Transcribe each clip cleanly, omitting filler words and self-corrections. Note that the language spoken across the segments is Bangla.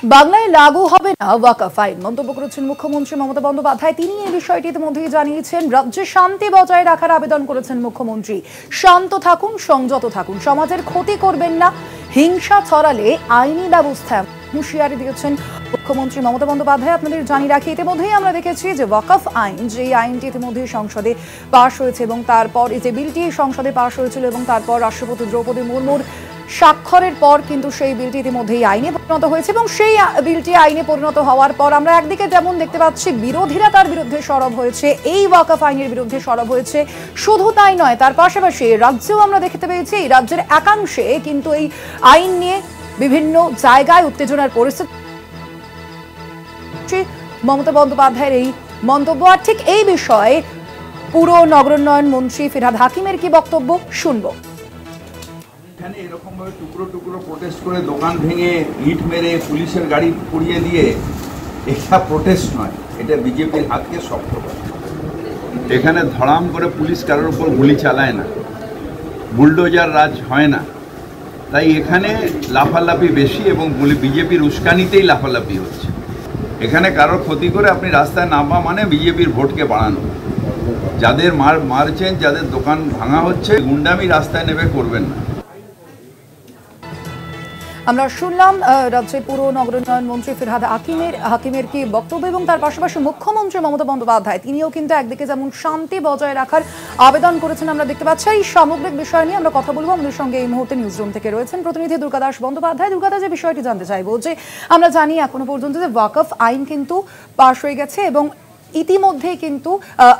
বাংলায় লাগু হবে না ওয়াকফ আইন মন্তব্য করেছেন মুখ্যমন্ত্রী মমতা বন্দ্যোপাধ্যায়। তিনি এই বিষয়টি ইতিমধ্যেই জানিয়েছেন। রাজ্যে শান্তি বজায় রাখার আবেদন করেছেন মুখ্যমন্ত্রী। শান্ত থাকুন, সংযত থাকুন, সমাজের ক্ষতি করবেন না, হিংসা ছড়ালে আইনি ব্যবস্থা হুঁশিয়ারি দিয়েছেন মুখ্যমন্ত্রী মমতা বন্দ্যোপাধ্যায়। আপনাদের জানিয়ে রাখি, ইতিমধ্যেই আমরা দেখেছি যে ওয়াকফ আইন, যে আইনটি ইতিমধ্যেই সংসদে পাশ হয়েছে এবং তারপর এই যে বিলটি সংসদে পাশ হয়েছিল এবং তারপর রাষ্ট্রপতি দ্রৌপদী মুর্মুর স্বাক্ষরের পর কিন্তু সেই বিলটি ইতিমধ্যেই আইনে পরিণত হয়েছে এবং সেই বিলটি আইনে পরিণত হওয়ার পর আমরা একদিকে যেমন দেখতে পাচ্ছি বিরোধীরা তার বিরুদ্ধে সরব হয়েছে, এই ওয়াকফ আইনের বিরুদ্ধে সরব হয়েছে। শুধু তাই নয়, তার পাশাপাশি রাজ্যেও আমরা দেখতে পেয়েছি এই রাজ্যের একাংশে কিন্তু এই আইন নিয়ে বিভিন্ন জায়গায় উত্তেজনার পরিস্থিতি। মমতা বন্দ্যোপাধ্যায়ের এই মন্তব্য, আর ঠিক এই বিষয়ে পুর নগরোন্নয়ন মন্ত্রী ফিরহাদ হাকিমের কি বক্তব্য শুনবো। এখানে এরকম ভাবে টুকরো টুকরো প্রোটেস্ট করে দোকান ভেঙে ইট মেরে পুলিশের গাড়ি পুড়িয়ে দিয়ে এটা প্রোটেস্ট নয়, এটা বিজেপির হাতকে শক্ত করে। এখানে ধড়াম করে পুলিশ কারোর উপর গুলি চালায় না, বুলডোজার রাজ হয় না, তাই এখানে লাফালাফি বেশি এবং বিজেপির উস্কানিতেই লাফালাফি হচ্ছে। এখানে কারোর ক্ষতি করে আপনি রাস্তায় নামা মানে বিজেপির ভোটকে বাড়ানো। যাদের মারছেন, যাদের দোকান ভাঙা হচ্ছে, গুন্ডামি রাস্তায় নেমে করবেন না। আমরা শুনলাম রাজ্যের পুর নগরোন্নয়ন মন্ত্রী ফিরহাদ হাকিমের কি বক্তব্য এবং তার পাশাপাশি মুখ্যমন্ত্রী মমতা বন্দ্যোপাধ্যায় তিনিও কিন্তু একদিকে যেমন শান্তি বজায় রাখার আবেদন করেছেন আমরা দেখতে পাচ্ছি। এই সামগ্রিক বিষয় নিয়ে আমরা কথা বলবো। আমাদের সঙ্গে এই মুহূর্তে নিউজরুম থেকে রয়েছেন প্রতিনিধি দুর্গাদাস বন্দ্যোপাধ্যায়। দুর্গাদাস, যে বিষয়টি জানতে চাইবো যে আমরা জানি এখনো পর্যন্ত যে ওয়াকফ আইন কিন্তু পাশ হয়ে গেছে এবং ইতিমধ্যেই কিন্তু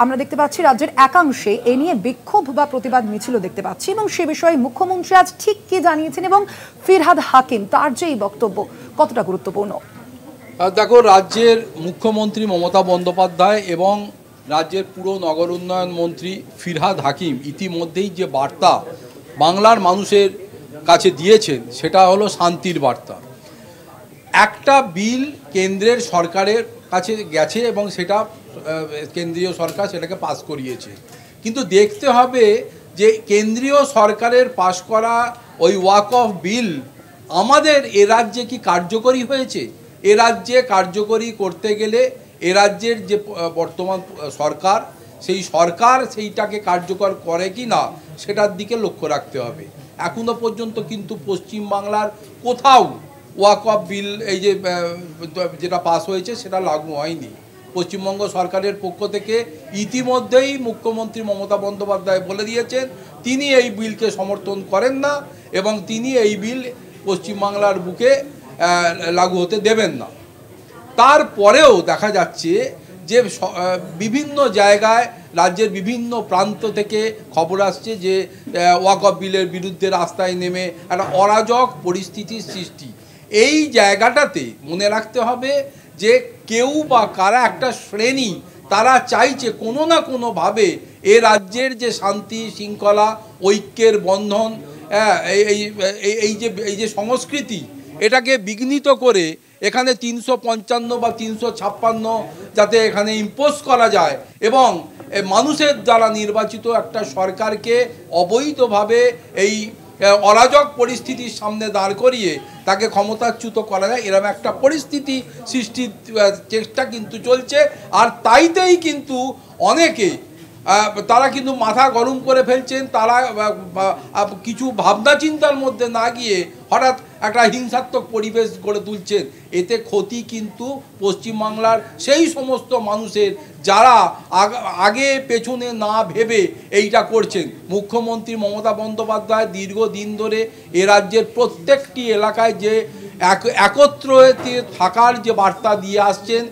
আমরা দেখতে পাচ্ছি রাজ্যের একাংশে এ নিয়ে বিক্ষোভ বা প্রতিবাদ মিছিল দেখতে পাচ্ছি এবং সে বিষয়ে মুখ্যমন্ত্রী আজ ঠিক কি জানিয়েছেন এবং ফিরহাদ হাকিম তার যে এই বক্তব্য কতটা গুরুত্বপূর্ণ। দেখো, রাজ্যের মুখ্যমন্ত্রী মমতা বন্দ্যোপাধ্যায় এবং রাজ্যের পুর নগর উন্নয়ন মন্ত্রী ফিরহাদ হাকিম ইতিমধ্যেই যে বার্তা বাংলার মানুষের কাছে দিয়েছেন সেটা হলো শান্তির বার্তা। একটা বিল কেন্দ্রের সরকারের কাছে গেছে এবং সেটা কেন্দ্রীয় সরকার সেটাকে পাস করিয়েছে, কিন্তু দেখতে হবে যে কেন্দ্রীয় সরকারের পাস করা ওই ওয়াকফ বিল আমাদের এ রাজ্যে কি কার্যকরী হয়েছে। এ রাজ্যে কার্যকরী করতে গেলে এ রাজ্যের যে বর্তমান সরকার, সেই সরকার সেইটাকে কার্যকর করে কি না সেটার দিকে লক্ষ্য রাখতে হবে। এখনো পর্যন্ত কিন্তু পশ্চিমবাংলার কোথাও ওয়াকফ বিল এই যে যেটা পাস হয়েছে সেটা লাগু হয়নি। পশ্চিমবঙ্গ সরকারের পক্ষ থেকে ইতিমধ্যেই মুখ্যমন্ত্রী মমতা বন্দ্যোপাধ্যায় বলে দিয়েছেন তিনি এই বিলকে সমর্থন করেন না এবং তিনি এই বিল পশ্চিমবাংলার বুকে লাগু হতে দেবেন না। তারপরেও দেখা যাচ্ছে যে বিভিন্ন জায়গায় রাজ্যের বিভিন্ন প্রান্ত থেকে খবর আসছে যে ওয়াকফ বিলের বিরুদ্ধে রাস্তায় নেমে একটা অরাজক পরিস্থিতির সৃষ্টি। এই জায়গাটাতে মনে রাখতে হবে যে কেউ বা কারা একটা শ্রেণী তারা চাইছে কোনো না কোনোভাবে এ রাজ্যের যে শান্তি শৃঙ্খলা ঐক্যের বন্ধন, এই যে সংস্কৃতি, এটাকে বিঘ্নিত করে এখানে 355 বা 356 যাতে এখানে ইম্পোজ করা যায় এবং মানুষের দ্বারা নির্বাচিত একটা সরকারকে অবৈধভাবে এই অরাজক পরিস্থিতির সামনে দাঁড় করিয়ে তাকে ক্ষমতাচ্যুত করা যায়, এরকম একটা পরিস্থিতি সৃষ্টির চেষ্টা কিন্তু চলছে। আর তাইতেই কিন্তু অনেকে তারা কিন্তু মাথা গরম করে ফেলছেন, তারা কিছু ভাবনা চিন্তার মধ্যে না গিয়ে হঠাৎ একটা হিংসাত্মক পরিবেশ গড়ে তুলছেন। এতে ক্ষতি কিন্তু পশ্চিমবাংলার সেই সমস্ত মানুষের যারা আগে পেছনে না ভেবে এইটা করছেন। মুখ্যমন্ত্রী মমতা বন্দ্যোপাধ্যায় দীর্ঘদিন ধরে এ রাজ্যের প্রত্যেকটি এলাকায় যে একত্রিত থাকার যে বার্তা দিয়ে আসছেন,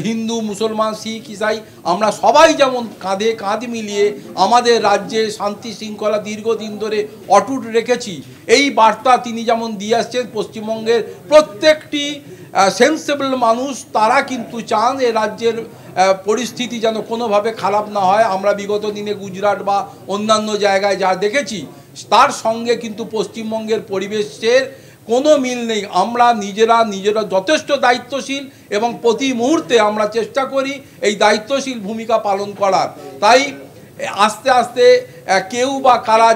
হিন্দু মুসলমান শিখ ইসাই আমরা সবাই যেমন কাঁধে কাঁধ মিলিয়ে আমাদের রাজ্যে শান্তি শৃঙ্খলা দীর্ঘদিন ধরে অটুট রেখেছি, এই বার্তা তিনি যেমন দিয়ে আসছেন। পশ্চিমবঙ্গের প্রত্যেকটি সেন্সেবল মানুষ তারা কিন্তু চান এ রাজ্যের পরিস্থিতি যেন কোনোভাবে খারাপ না হয়। আমরা বিগত দিনে গুজরাট বা অন্যান্য জায়গায় যা দেখেছি তার সঙ্গে কিন্তু পশ্চিমবঙ্গের পরিবেশের কোনো মিল নেই। আমরা নিজেরা যথেষ্ট দায়িত্বশীল এবং প্রতি মুহূর্তে আমরা চেষ্টা করি এই দায়িত্বশীল ভূমিকা পালন করার। তাই আস্তে আস্তে কেউ বা কারা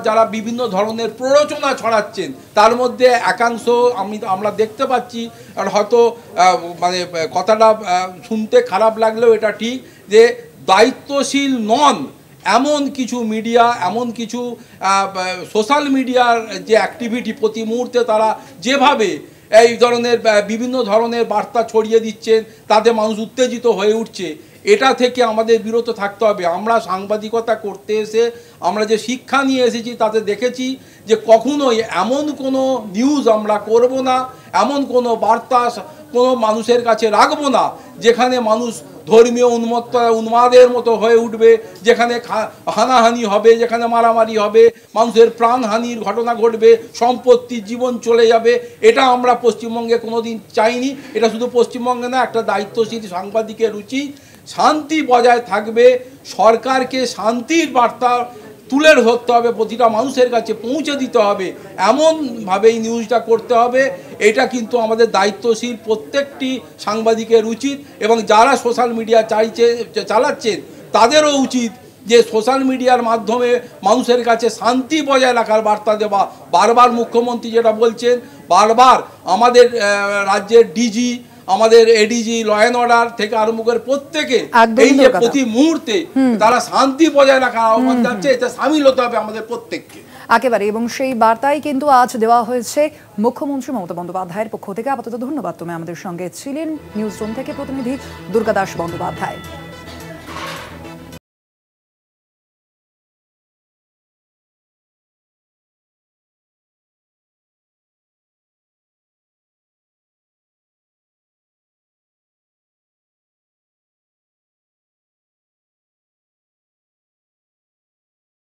যারা বিভিন্ন ধরনের প্ররোচনা ছড়াচ্ছেন, তার মধ্যে একাংশ আমরা দেখতে পাচ্ছি। আর হয়তো মানে কথাটা শুনতে খারাপ লাগলেও এটা ঠিক যে দায়িত্বশীল নন এমন কিছু মিডিয়া, এমন কিছু সোশ্যাল মিডিয়ার যে অ্যাক্টিভিটি, প্রতি মুহূর্তে তারা যেভাবে এই ধরনের বিভিন্ন ধরনের বার্তা ছড়িয়ে দিচ্ছেন, তাতে মানুষ উত্তেজিত হয়ে উঠছে, এটা থেকে আমাদের বিরত থাকতে হবে। আমরা সাংবাদিকতা করতে এসে আমরা যে শিক্ষা নিয়ে এসেছি তাতে দেখেছি যে কখনোই এমন কোনো নিউজ আমরা করব না, এমন কোনো বার্তা কোনো মানুষের কাছে রাখবো না যেখানে মানুষ ধর্মীয় উন্মাদের মতো হয়ে উঠবে, যেখানে হানাহানি হবে, যেখানে মারামারি হবে, মানুষের প্রাণহানির ঘটনা ঘটবে, সম্পত্তির জীবন চলে যাবে। এটা আমরা পশ্চিমবঙ্গে কোনোদিন চাইনি। এটা শুধু পশ্চিমবঙ্গে না, একটা দায়িত্বশীল সাংবাদিকের উচিত শান্তি বজায় থাকবে, সরকারকে শান্তির বার্তা তুলে ধরতে হবে, প্রতিটা মানুষের কাছে পৌঁছে দিতে হবে, এমনভাবে এই নিউজটা করতে হবে। এটা কিন্তু আমাদের দায়িত্বশীল প্রত্যেকটি সাংবাদিকের উচিত, এবং যারা সোশ্যাল মিডিয়া চালাচ্ছেন তাদেরও উচিত যে সোশ্যাল মিডিয়ার মাধ্যমে মানুষের কাছে শান্তি বজায় রাখার বার্তা দেওয়া। বারবার মুখ্যমন্ত্রী যেটা বলছেন, বারবার আমাদের রাজ্যের ডিজি, আমাদের এডিজি, ল অ্যান্ড অর্ডার থেকে আরম্ভ করে প্রত্যেকে এই যে প্রতি মুহূর্তে তারা শান্তি বজায় রাখার আহ্বান জানাচ্ছে, এতে সামিল হতে হবে আমাদের প্রত্যেককে একেবারে। এবং সেই বার্তাই কিন্তু আজ দেওয়া হয়েছে মুখ্যমন্ত্রী মমতা বন্দ্যোপাধ্যায়ের পক্ষ থেকে। আপাতত ধন্যবাদ, তুমি আমাদের সঙ্গে ছিলেন নিউজ রুম থেকে প্রতিনিধি দুর্গাদাস বন্দ্যোপাধ্যায়।